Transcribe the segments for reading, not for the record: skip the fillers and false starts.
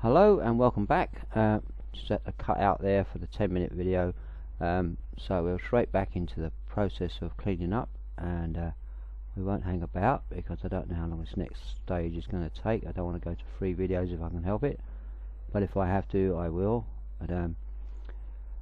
Hello and welcome back. Set a cut out there for the 10-minute video, so we'll straight back into the process of cleaning up, and we won't hang about because I don't know how long this next stage is going to take. I don't want to go to 3 videos if I can help it, but if I have to I will. But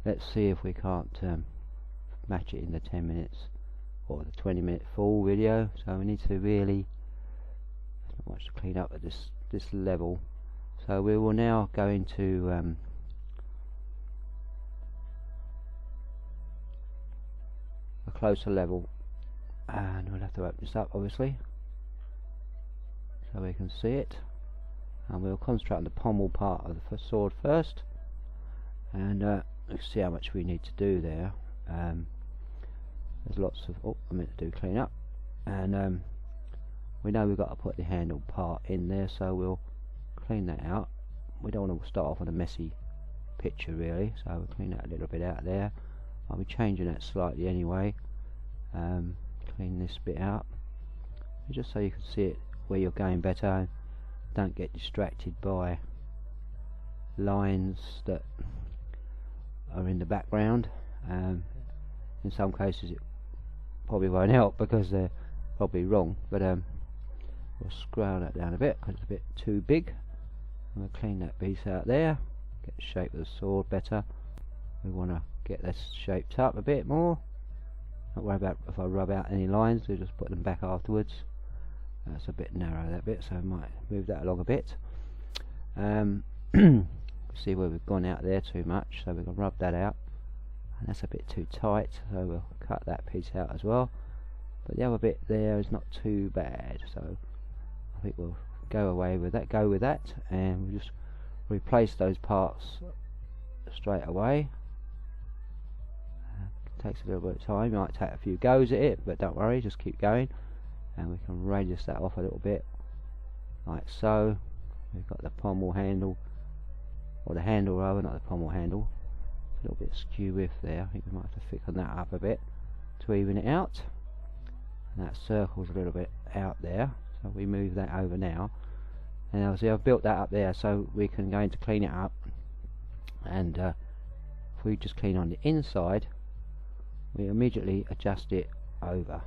let's see if we can't match it in the 10 minutes or the 20-minute full video. So we need to really, there's not much to clean up at this level. So we will now go into a closer level, and we'll have to open this up obviously so we can see it, and we'll concentrate on the pommel part of the sword first, and let's see how much we need to do there. There's lots of, I meant to do clean up, and we know we've got to put the handle part in there, so we'll clean that out. We don't want to start off with a messy picture really, so we'll clean that a little bit out there. I'll be changing that slightly anyway. Clean this bit out just so you can see it where you're going better, and don't get distracted by lines that are in the background. In some cases it probably won't help because they're probably wrong, but we'll scroll that down a bit because it's a bit too big. We'll clean that piece out there, get the shape of the sword better. We want to get this shaped up a bit more. Not worry about if I rub out any lines, we'll just put them back afterwards. That's a bit narrow, that bit, so I might move that along a bit. See where we've gone out there too much, so we're going to rub that out. And that's a bit too tight, so we'll cut that piece out as well. But the other bit there is not too bad, so I think we'll go with that, and we'll just replace those parts straight away. Takes a little bit of time, you might take a few goes at it, but don't worry, just keep going, and we can radius that off a little bit like so. We've got the pommel handle, or the handle rather, not the pommel handle. It's a little bit skew with there. I think we might have to thicken that up a bit to even it out, and that circle's a little bit out there, so we move that over now. And obviously I've built that up there so we can go in to clean it up, and if we just clean on the inside, we immediately adjust it over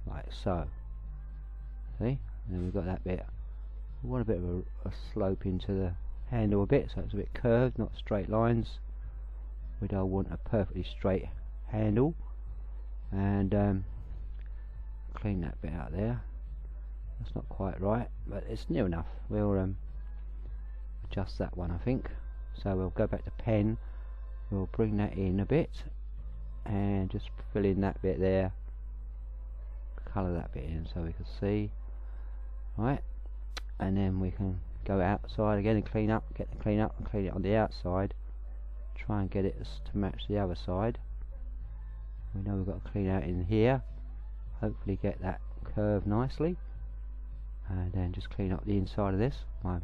like so. See, and then we've got that bit. We want a bit of a slope into the handle a bit, so it's a bit curved, not straight lines. We don't want a perfectly straight handle, and clean that bit out there. That's not quite right, but it's near enough. We'll adjust that one, I think. So we'll go back to pen, we'll bring that in a bit and just fill in that bit there, colour that bit in so we can see, right, and then we can go outside again and clean up, get the clean up and clean it on the outside, try and get it to match the other side. We know we've got to clean out in here, hopefully get that curve nicely, and then just clean up the inside of this. My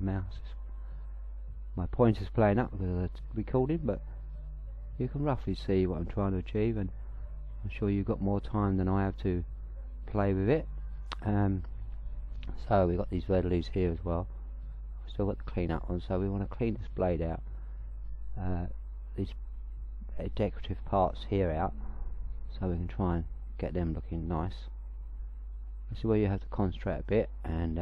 pointer's playing up because of the recording, but you can roughly see what I'm trying to achieve, and I'm sure you've got more time than I have to play with it. So we've got these vertices here as well. We've still got the clean up one, so we want to clean this blade out, these decorative parts here out, so we can try and get them looking nice. This is where you have to concentrate a bit and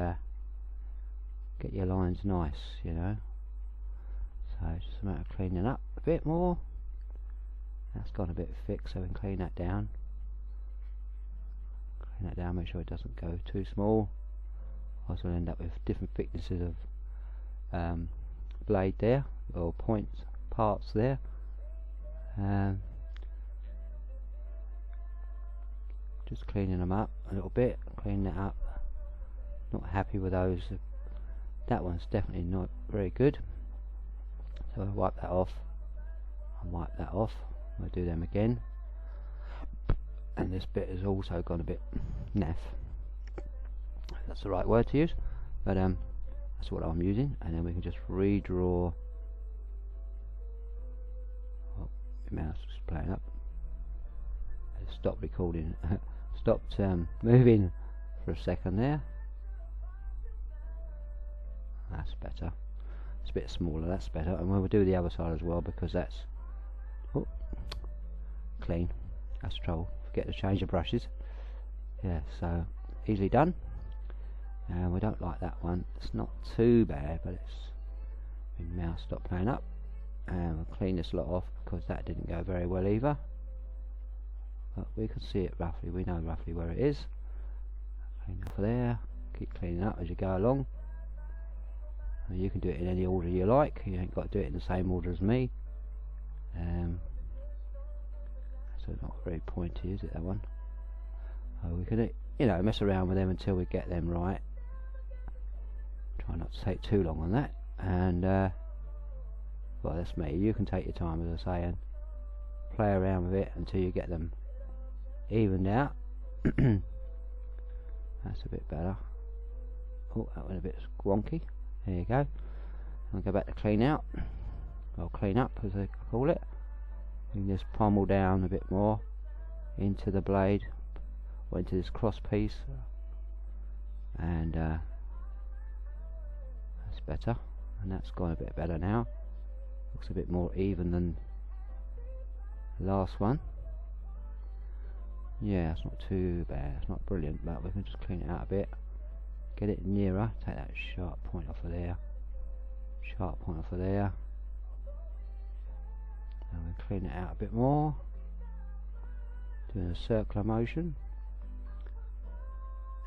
get your lines nice, you know. So it's just a matter of cleaning up a bit more. That's got a bit thick, so we can clean that down. Clean that down, make sure it doesn't go too small. Otherwise we'll end up with different thicknesses of blade there, or points, parts there. Just cleaning them up a little bit, clean that up. Not happy with those. That one's definitely not very good. So I'll wipe that off. I'll do them again. And this bit has also gone a bit naff. If that's the right word to use. But that's what I'm using. And then we can just redraw. Oh, the mouse is playing up. Stop recording. Stopped moving for a second there. That's better. It's a bit smaller, that's better. And we'll do the other side as well, because that's clean. That's the trouble, forget to change the brushes. Yeah, so easily done. And we don't like that one. It's not too bad, but it's my mouse stopped playing up. And we'll clean this lot off, because that didn't go very well either. But we can see it roughly, we know roughly where it is. Clean off there, keep cleaning up as you go along. And you can do it in any order you like, you ain't got to do it in the same order as me. So not very pointy, is it, that one? Oh, we can, you know, mess around with them until we get them right. Try not to take too long on that. And well, that's me. You can take your time, as I say, and play around with it until you get them evened out. That's a bit better. Oh, that went a bit wonky. There you go. I'll go back to clean out, or clean up as they call it. You can just pommel down a bit more into the blade, or into this cross piece, and that's better. And that's gone a bit better now. Looks a bit more even than the last one. Yeah, it's not too bad. It's not brilliant, but we can just clean it out a bit. Get it nearer. Take that sharp point off of there. Sharp point off of there. And we clean it out a bit more. Doing a circular motion.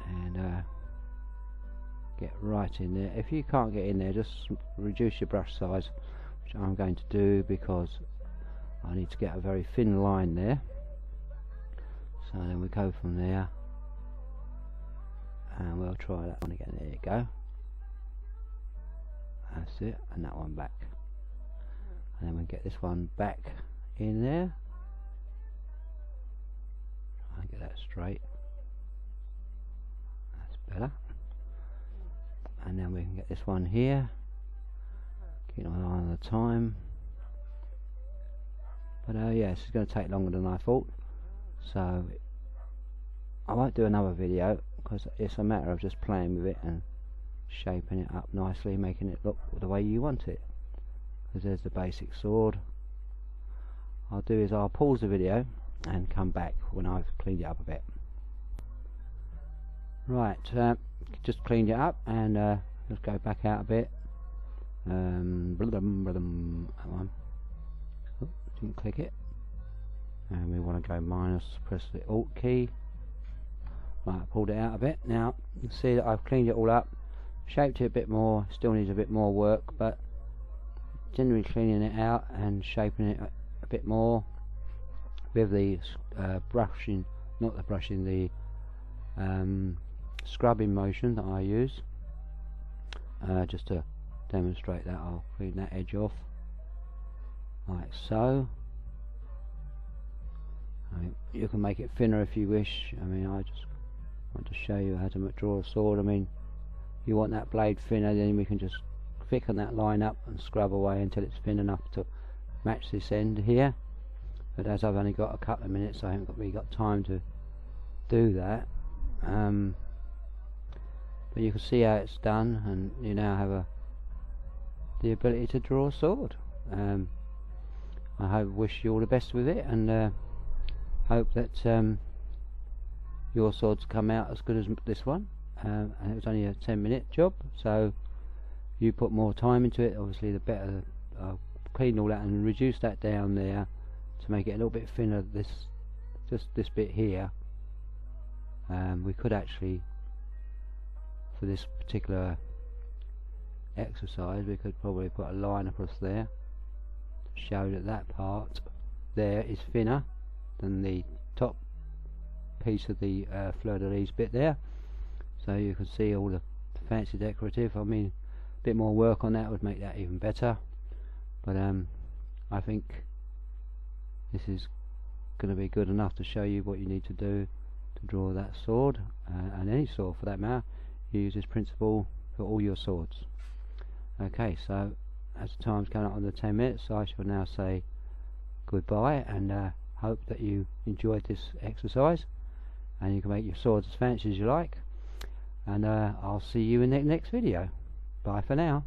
And get right in there. If you can't get in there, just reduce your brush size, which I'm going to do because I need to get a very thin line there. So then we go from there, and we'll try that one again. There you go. That's it, and that one back, and then we get this one back in there. Try and get that straight. That's better. And then we can get this one here. Keep an eye on the time. But yeah, this is going to take longer than I thought. So I won't do another video, because it's a matter of just playing with it and shaping it up nicely, making it look the way you want it. Because there's the basic sword. I'll do is I'll pause the video and come back when I've cleaned it up a bit. Right, just cleaned it up, and let's go back out a bit. That one. Oh, didn't click it. And we want to go minus, press the Alt key. Right, I pulled it out a bit. Now you can see that I've cleaned it all up, shaped it a bit more. Still needs a bit more work, but generally cleaning it out and shaping it a bit more with the brushing, not the brushing, the scrubbing motion that I use. Just to demonstrate that, I'll clean that edge off like so. I mean, you can make it thinner if you wish. I mean, I just want to show you how to draw a sword. I mean, if you want that blade thinner, then we can just thicken that line up and scrub away until it's thin enough to match this end here. But as I've only got a couple of minutes, I haven't really got time to do that. But you can see how it's done, and you now have the ability to draw a sword. I wish you all the best with it, and hope that your swords come out as good as this one. And it was only a 10-minute job, so you put more time into it, obviously the better. I'll clean all that and reduce that down there to make it a little bit thinner. Just this bit here. We could actually, for this particular exercise, we could probably put a line across there to show that that part there is thinner than the top piece of the fleur-de-lis bit there, so you can see all the fancy decorative. I mean, a bit more work on that would make that even better, but I think this is going to be good enough to show you what you need to do to draw that sword, and any sword for that matter. You use this principle for all your swords. Okay, so as the time's coming up on the 10 minutes, I shall now say goodbye, and hope that you enjoyed this exercise, and you can make your swords as fancy as you like, and I'll see you in the next video. Bye for now.